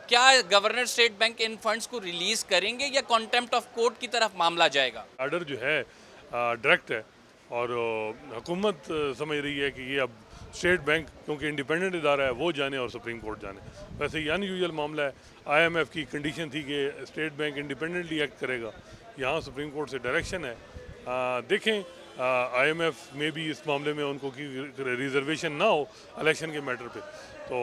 क्या governor state bank इन funds को release करेंगे या कॉन्टेम्प्ट ऑफ कोर्ट की तरफ मामला जाएगा? आर्डर जो है डायरेक्ट है और हुकूमत समझ रही है कि ये अब स्टेट बैंक क्योंकि इंडिपेंडेंट इदारा है वो जाने और सुप्रीम कोर्ट जाने। वैसे ये अनयूजुअल मामला है। आईएमएफ की कंडीशन थी कि स्टेट बैंक इंडिपेंडेंटली एक्ट करेगा, यहाँ सुप्रीम कोर्ट से डायरेक्शन है। देखें आईएमएफ में भी इस मामले में उनको की रिजर्वेशन ना हो इलेक्शन के मैटर पे तो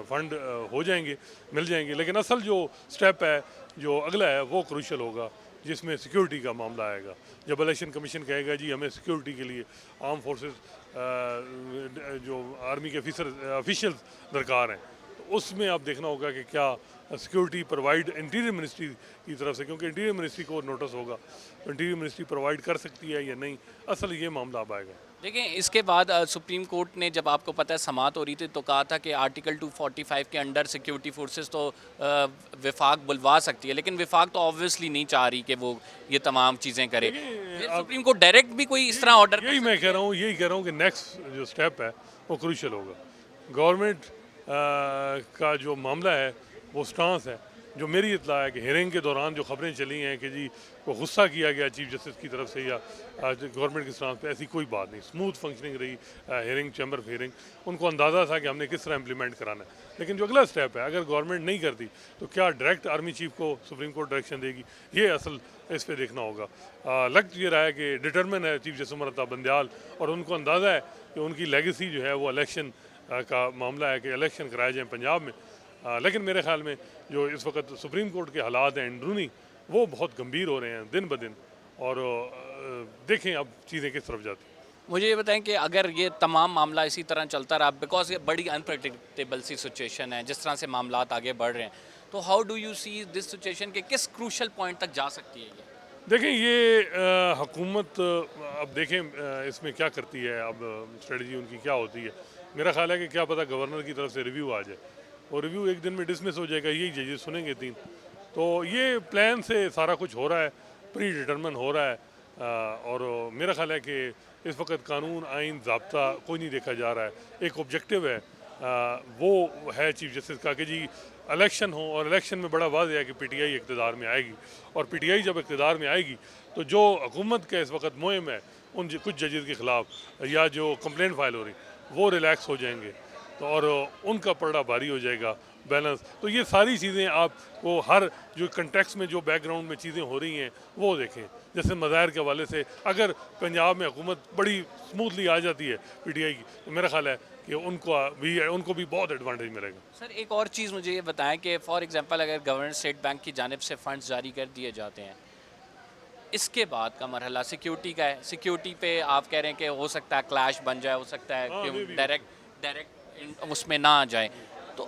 फंड हो जाएंगे, मिल जाएंगे। लेकिन असल जो स्टेप है जो अगला है वो क्रूशल होगा जिसमें सिक्योरिटी का मामला आएगा। जब इलेक्शन कमीशन कहेगा जी हमें सिक्योरिटी के लिए आर्म फोर्सेस जो आर्मी के ऑफिशियल्स दरकार हैं, तो उसमें आप देखना होगा कि क्या सिक्योरिटी प्रोवाइड इंटीरियर मिनिस्ट्री की तरफ से, क्योंकि इंटीरियर मिनिस्ट्री को नोटिस होगा तो इंटीरियर मिनिस्ट्री प्रोवाइड कर सकती है या नहीं, असल ये मामला अब आएगा। देखिए इसके बाद सुप्रीम कोर्ट ने जब आपको पता है समाअत हो रही थी तो कहा था कि आर्टिकल 245 के अंडर सिक्योरिटी फोर्सेस तो विफाक बुलवा सकती है, लेकिन विफाक तो ऑब्वियसली नहीं चाह रही कि वो ये तमाम चीज़ें करे। फिर सुप्रीम कोर्ट डायरेक्ट भी कोई इस तरह ऑर्डर यही मैं कह रहा हूँ, यही कह रहा हूँ कि नेक्स्ट जो स्टेप है वो क्रूशल होगा। गवर्नमेंट का जो मामला है वो स्टांस है। जो मेरी इत्तला है कि हेयरिंग के दौरान जो खबरें चली हैं कि जी वो गुस्सा किया गया चीफ जस्टिस की तरफ से या गवर्नमेंट के स्टांस पे, ऐसी कोई बात नहीं। स्मूथ फंक्शनिंग रही हेयरिंग, चैम्बर ऑफ हेयरिंग। उनको अंदाज़ा था कि हमने किस तरह इम्प्लीमेंट कराना है। लेकिन जो अगला स्टेप है, अगर गवर्नमेंट नहीं करती तो क्या डायरेक्ट आर्मी चीफ को सुप्रीम कोर्ट डायरेक्शन देगी, ये असल इस पर देखना होगा। लग ये रहा है कि डिटर्मिन है चीफ जस्टिस उमर अता बंदयाल, और उनको अंदाज़ा है कि उनकी लेगेसी जो है वो इलेक्शन का मामला है कि इलेक्शन कराए जाएँ पंजाब में। लेकिन मेरे ख्याल में जो इस वक्त सुप्रीम कोर्ट के हालात हैं अंदरूनी, वो बहुत गंभीर हो रहे हैं दिन ब दिन, और देखें अब चीज़ें किस तरफ जाती हैं। मुझे ये बताएं कि अगर ये तमाम मामला इसी तरह चलता रहा, बिकॉज ये बड़ी अनप्रडिक्टेबल सी सिचुएशन है जिस तरह से मामलात आगे बढ़ रहे हैं, तो how do you see this situation के किस क्रूशल पॉइंट तक जा सकती है ये? देखें ये हुकूमत अब देखें इसमें क्या करती है, अब स्ट्रेटजी उनकी क्या होती है। मेरा ख्याल है कि क्या पता गवर्नर की तरफ से रिव्यू आ जाए और रिव्यू एक दिन में डिसमिस हो जाएगा, यही जजेस सुनेंगे 3। तो ये प्लान से सारा कुछ हो रहा है, प्री डिटरमिन हो रहा है। और मेरा ख्याल है कि इस वक्त कानून, आइन, ज़ाब्ता कोई नहीं देखा जा रहा है। एक ऑब्जेक्टिव है, वो है चीफ जस्टिस का कि जी इलेक्शन हो, और इलेक्शन में बड़ा वाज़ है कि पीटीआई इक़्तिदार में आएगी, और पीटीआई जब इक़्तिदार में आएगी तो जो हुकूमत का इस वक्त मुहिम है उन कुछ जजेस के ख़िलाफ़ या जो कंप्लेंट फाइल हो रही वो रिलैक्स हो जाएंगे, तो और उनका पलड़ा भारी हो जाएगा, बैलेंस। तो ये सारी चीज़ें आपको हर जो कंटेक्स्ट में जो बैकग्राउंड में चीज़ें हो रही हैं वो देखें। जैसे मज़ाहिर के हवाले से अगर पंजाब में हुकूमत बड़ी स्मूथली आ जाती है पीटीआई की, तो मेरा ख्याल है कि उनको भी बहुत एडवांटेज मिलेगा। सर एक और चीज़ मुझे ये बताएं कि फॉर एग्जांपल अगर गवर्नर स्टेट बैंक की जानिब से फंड्स जारी कर दिए जाते हैं, इसके बाद का मरहला सिक्योरिटी का है। सिक्योरिटी पे आप कह रहे हैं कि हो सकता है क्लैश बन जाए, हो सकता है कि डायरेक्ट उसमें ना आ जाए, तो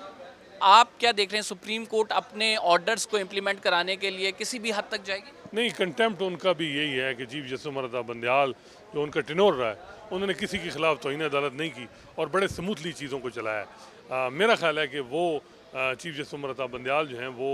आप क्या देख रहे हैं, सुप्रीम कोर्ट अपने ऑर्डर्स को इम्प्लीमेंट कराने के लिए किसी भी हद तक जाएगी? नहीं, कंटेम्प्ट उनका भी यही है कि चीफ जस्टिस उमर अता बंदयाल जो उनका टिनोर रहा है, उन्होंने किसी के खिलाफ तौहीन अदालत नहीं की और बड़े स्मूथली चीज़ों को चलाया है। मेरा ख्याल है कि वो चीफ जस्टिस उमर अता बंदयाल जो हैं वो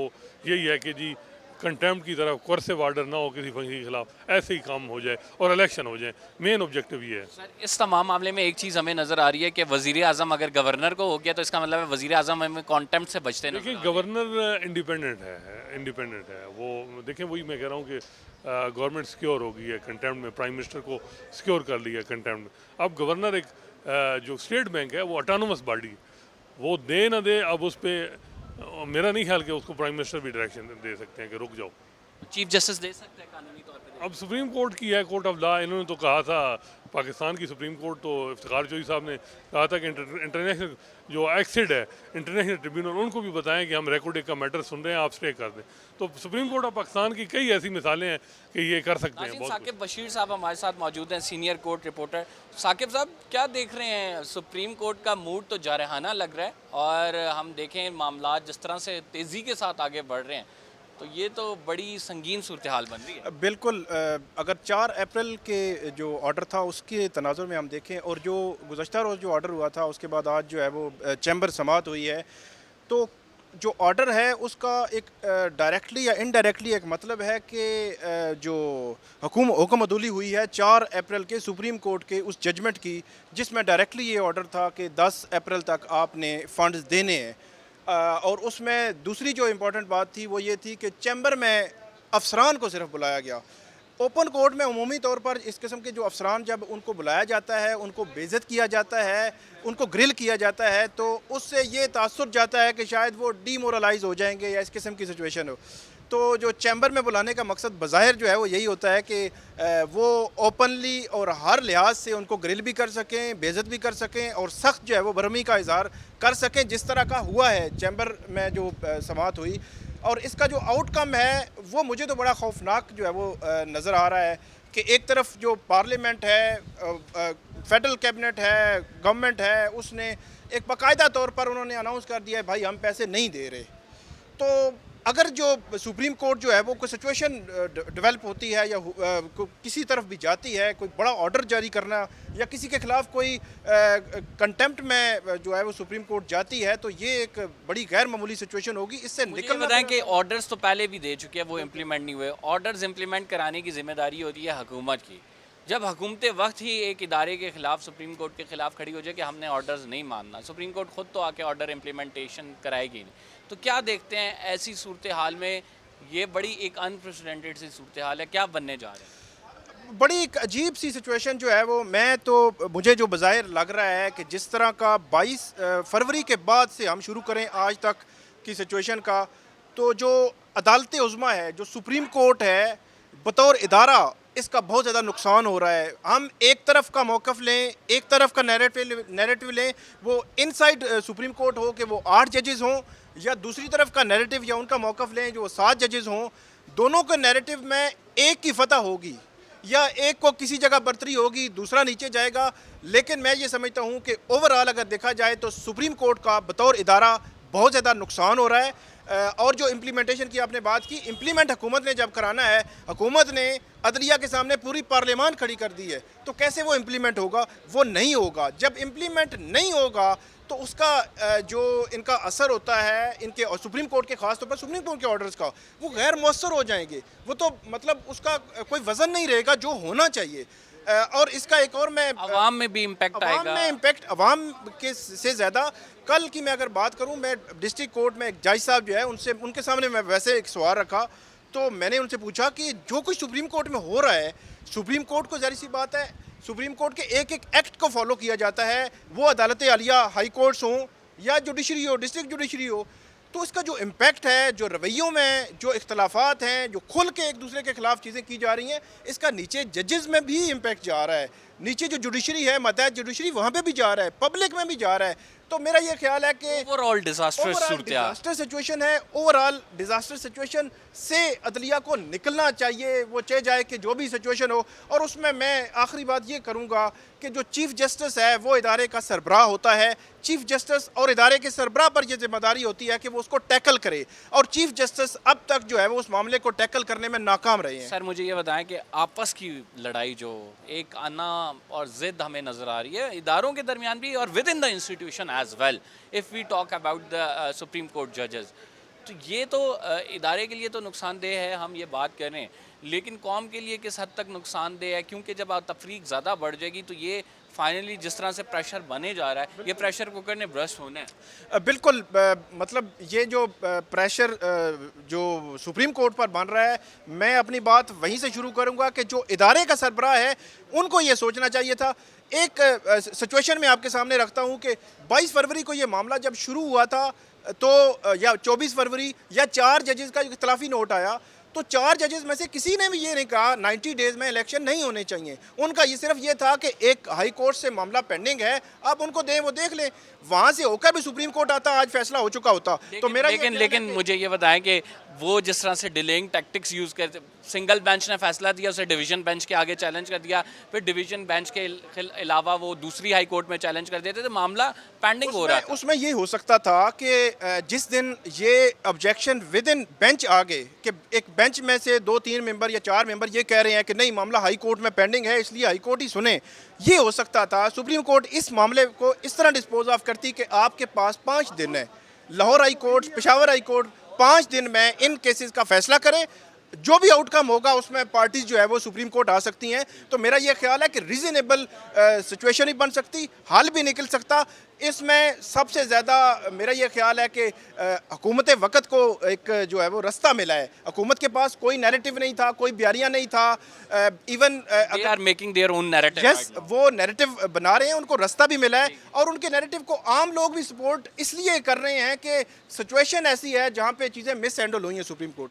यही है कि जी कंटेम्प्ट की तरफ कोर्सिव ऑर्डर ना हो किसी फंक्शन के खिलाफ, ऐसे ही काम हो जाए और इलेक्शन हो जाए। मेन ऑब्जेक्टिव ये है। सर इस तमाम मामले में एक चीज़ हमें नज़र आ रही है कि वज़ीर आज़म अगर गवर्नर को हो गया तो इसका मतलब है वज़ीर आज़म हमें कॉन्टेम्प्ट से बचते देखिए गवर्नर इंडिपेंडेंट है वो। देखें वही मैं कह रहा हूँ कि गवर्नमेंट सिक्योर हो गई है कंटेम्प्ट में, प्राइम मिनिस्टर को सिक्योर कर लिया कंटेम्प्ट में। अब गवर्नर एक जो स्टेट बैंक है वो ऑटोनोमस बॉडी, वो दे ना दे अब उस पर मेरा नहीं ख्याल कि उसको प्राइम मिनिस्टर भी डायरेक्शन दे सकते हैं कि रुक जाओ। चीफ जस्टिस दे सकते हैं कानूनी तौर पे? अब सुप्रीम कोर्ट की है, कोर्ट ऑफ लॉ। इन्होंने तो कहा था, पाकिस्तान की सुप्रीम कोर्ट तो इफ्तिखार चौधरी साहब ने कहा था कि इंटरनेशनल जो एक्सिड है इंटरनेशनल ट्रिब्यूनल, उनको भी बताएं कि हम रेकॉर्ड का मैटर सुन रहे हैं, आप स्टे कर दें। तो सुप्रीम कोर्ट ऑफ पाकिस्तान की कई ऐसी मिसालें हैं कि ये कर सकते हैं। साकिब बशीर साहब हमारे साथ मौजूद हैं, सीनियर कोर्ट रिपोर्टर। साकिब साहब क्या देख रहे हैं, सुप्रीम कोर्ट का मूड तो जारहाना लग रहा है, और हम देखें मामला जिस तरह से तेज़ी के साथ आगे बढ़ रहे हैं तो ये तो बड़ी संगीन सूरत हाल बन रही है। बिल्कुल, अगर 4 अप्रैल के जो ऑर्डर था उसके तनाजुर में हम देखें और जो गुज़श्ता रोज़ जो ऑर्डर हुआ था उसके बाद आज जो है वो चैम्बर समाअत हुई है, तो जो ऑर्डर है उसका एक डायरेक्टली या इनडायरेक्टली एक मतलब है कि जो हुक्म अदूली हुई है 4 अप्रैल के सुप्रीम कोर्ट के उस जजमेंट की, जिसमें डायरेक्टली ये ऑर्डर था कि 10 अप्रैल तक आपने फ़ंड्स देने हैं। और उसमें दूसरी जो इम्पोर्टेंट बात थी वो ये थी कि चैम्बर में अफसरान को सिर्फ बुलाया गया। ओपन कोर्ट में उमूमी तौर पर इस किस्म के जो अफसरान जब उनको बुलाया जाता है, उनको बेइज्जत किया जाता है, उनको ग्रिल किया जाता है, तो उससे ये तासुर जाता है कि शायद वो डीमोरलाइज हो जाएंगे या इस किस्म की सिचुएशन हो। तो जो चैम्बर में बुलाने का मकसद बज़ाहिर जो है वो यही होता है कि वो ओपनली और हर लिहाज से उनको ग्रिल भी कर सकें, बेइज्जत भी कर सकें और सख्त जो है वो बरहमी का इज़हार कर सकें, जिस तरह का हुआ है चैम्बर में जो समाअत हुई। और इसका जो आउटकम है वो मुझे तो बड़ा खौफनाक जो है वो नज़र आ रहा है कि एक तरफ जो पार्लियामेंट है, फेडरल कैबिनेट है, गवर्नमेंट है, उसने एक बाकायदा तौर पर उन्होंने अनाउंस कर दिया है भाई हम पैसे नहीं दे रहे। तो अगर जो सुप्रीम कोर्ट जो है वो कोई सिचुएशन डेवलप होती है या किसी तरफ भी जाती है, कोई बड़ा ऑर्डर जारी करना या किसी के खिलाफ कोई कंटेम्प्ट में जो है वो सुप्रीम कोर्ट जाती है, तो ये एक बड़ी गैर मामूली सिचुएशन होगी। इससे निकलना बताएं कि ऑर्डर्स तो पहले भी दे चुके हैं, वो इम्प्लीमेंट नहीं हुए। ऑर्डर्स इम्प्लीमेंट कराने की जिम्मेदारी होती है हुकूमत की। जब हुकूमत वक्त ही एक इदारे के खिलाफ सुप्रीम कोर्ट के खिलाफ खड़ी हो जाए कि हमने ऑर्डर्स नहीं मानना, सुप्रीम कोर्ट खुद तो आके ऑर्डर इम्प्लीमेंटेशन कराएगी नहीं। तो क्या देखते हैं ऐसी सूरत हाल में, ये बड़ी एक अनप्रेसिडेंटेड सी सूरत हाल है, क्या बनने जा रहा है? बड़ी एक अजीब सी सिचुएशन जो है वो, मैं तो मुझे जो बज़ाहिर लग रहा है कि जिस तरह का 22 फरवरी के बाद से हम शुरू करें आज तक की सिचुएशन का, तो जो अदालत उज़्मा है, जो सुप्रीम कोर्ट है बतौर इदारा, इसका बहुत ज़्यादा नुकसान हो रहा है। हम एक तरफ का मौक़िफ़ लें, एक तरफ का नैरेटिव लें, वो इनसाइड सुप्रीम कोर्ट हो कि वो 8 जजेस हों, या दूसरी तरफ का नैरेटिव या उनका मौक़िफ़ लें जो 7 जजेस हों। दोनों के नैरेटिव में एक की फतह होगी या एक को किसी जगह बर्तरी होगी, दूसरा नीचे जाएगा। लेकिन मैं ये समझता हूँ कि ओवरऑल अगर देखा जाए तो सुप्रीम कोर्ट का बतौर इदारा बहुत ज़्यादा नुकसान हो रहा है। और जो इम्प्लीमेंटेशन की आपने बात की, इम्प्लीमेंट हुकूमत ने जब कराना है, हुकूमत ने अदलिया के सामने पूरी पार्लियामान खड़ी कर दी है, तो कैसे वो इम्प्लीमेंट होगा? वो नहीं होगा। जब इम्प्लीमेंट नहीं होगा तो उसका जो इनका असर होता है इनके और सुप्रीम कोर्ट के, खास तौर पर सुप्रीम कोर्ट के ऑर्डर्स का, वो गैर मौसर हो जाएंगे। वो तो मतलब उसका कोई वज़न नहीं रहेगा जो होना चाहिए। और इसका एक और मैं अवाम में भी इम्पैक्ट आएगा। अवाम में इम्पैक्ट, अवाम के से ज़्यादा कल की मैं अगर बात करूं, मैं डिस्ट्रिक्ट कोर्ट में एक जज साहब जो है उनसे, उनके सामने मैं वैसे एक सवाल रखा, तो मैंने उनसे पूछा कि जो कुछ सुप्रीम कोर्ट में हो रहा है, सुप्रीम कोर्ट को ज़ाहिर सी बात है सुप्रीम कोर्ट के एक एक एक्ट को फॉलो किया जाता है, वो अदालत आलिया, हाई कोर्ट्स हों या जुडिशरी हो, डिस्ट्रिक्ट जुडिशरी हो, तो इसका जो इम्पैक्ट है, जो रवैयों में जो इख्तलाफात हैं, जो खुल के एक दूसरे के खिलाफ चीज़ें की जा रही हैं, इसका नीचे जजेस में भी इम्पैक्ट जा रहा है। नीचे जो जुडिशरी है, मातहत जुडिशरी, वहाँ पे भी जा रहा है, पब्लिक में भी जा रहा है। तो मेरा ये ख्याल है कि ओवरऑल डिजास्टर सिचुएशन है। ओवरऑल डिजास्टर सिचुएशन से अदलिया को निकलना चाहिए, वो चाहे जाए कि जो भी सिचुएशन हो। और उसमें मैं आखिरी बात ये करूँगा कि जो चीफ़ जस्टिस है वो इदारे का सरबराह होता है। चीफ़ जस्टिस और इदारे के सरबराह पर यह जिम्मेदारी होती है कि वो उसको टैकल करे, और चीफ़ जस्टिस अब तक जो है वो उस मामले को टैकल करने में नाकाम रहे हैं। सर मुझे ये बताएं कि आपस की लड़ाई, जो एक आना और ज़िद हमें नज़र आ रही है इदारों के दरमियान भी और within the institution as well, if we talk about the Supreme Court जजेस, तो ये तो इदारे के लिए तो नुकसानदेह है, हम ये बात कर रहे हैं, लेकिन कौम के लिए किस हद तक नुकसानदेह है? क्योंकि जब तफरीक ज़्यादा बढ़ जाएगी तो ये फाइनली जिस तरह से प्रेशर बने जा रहा है, ये प्रेशर कुकर ने ब्रस्ट होना है। बिल्कुल, मतलब ये जो प्रेशर जो सुप्रीम कोर्ट पर बन रहा है, मैं अपनी बात वहीं से शुरू करूंगा कि जो इदारे का सरबराह है उनको ये सोचना चाहिए था। एक सिचुएशन में आपके सामने रखता हूं कि 22 फरवरी को ये मामला जब शुरू हुआ था, तो या 24 फरवरी या 4 जजेस का इख्तलाफी नोट आया, तो 4 जजेस में से किसी ने भी ये नहीं कहा 90 डेज़ में इलेक्शन नहीं होने चाहिए। उनका ये सिर्फ ये था कि एक हाई कोर्ट से मामला पेंडिंग है, आप उनको दें, वो देख लें। वहाँ से होकर भी सुप्रीम कोर्ट आता, आज फैसला हो चुका होता। तो मेरा लेकिन मुझे ये बताएं कि वो जिस तरह से डिलेइंग टैक्टिक्स यूज़ करते, सिंगल बेंच ने फैसला दिया, उसे डिवीजन बेंच के आगे चैलेंज कर दिया, फिर डिवीजन बेंच के अलावा वो दूसरी हाई कोर्ट में चैलेंज कर देते, तो मामला पेंडिंग हो रहा था। उसमें ये हो सकता था कि जिस दिन ये ऑब्जेक्शन विद इन बेंच आ गए कि एक बेंच में से 2-3 मेंबर या 4 मेंबर ये कह रहे हैं कि नहीं मामला हाई कोर्ट में पेंडिंग है, इसलिए हाई कोर्ट ही सुने, ये हो सकता था। सुप्रीम कोर्ट इस मामले को इस तरह डिस्पोज ऑफ करती कि आपके पास 5 दिन है, Lahore high court, Peshawar high court 5 दिन में इन केसेस का फैसला करें। जो भी आउटकम होगा उसमें पार्टी जो है वो सुप्रीम कोर्ट आ सकती हैं। तो मेरा ये ख्याल है कि रीज़नेबल सिचुएशन ही बन सकती, हल भी निकल सकता। इसमें सबसे ज़्यादा मेरा ये ख्याल है कि हुकूमत वक़्त को एक जो है वो रास्ता मिला है। हुकूमत के पास कोई नैरेटिव नहीं था, कोई बयानिया नहीं था। Even they are making their own narrative. Yes, वो नैरेटिव बना रहे हैं, उनको रास्ता भी मिला है और उनके नैरेटिव को आम लोग भी सपोर्ट इसलिए कर रहे हैं कि सिचुएशन ऐसी है जहाँ पे चीज़ें मिस हैंडल हुई हैं सुप्रीम कोर्ट।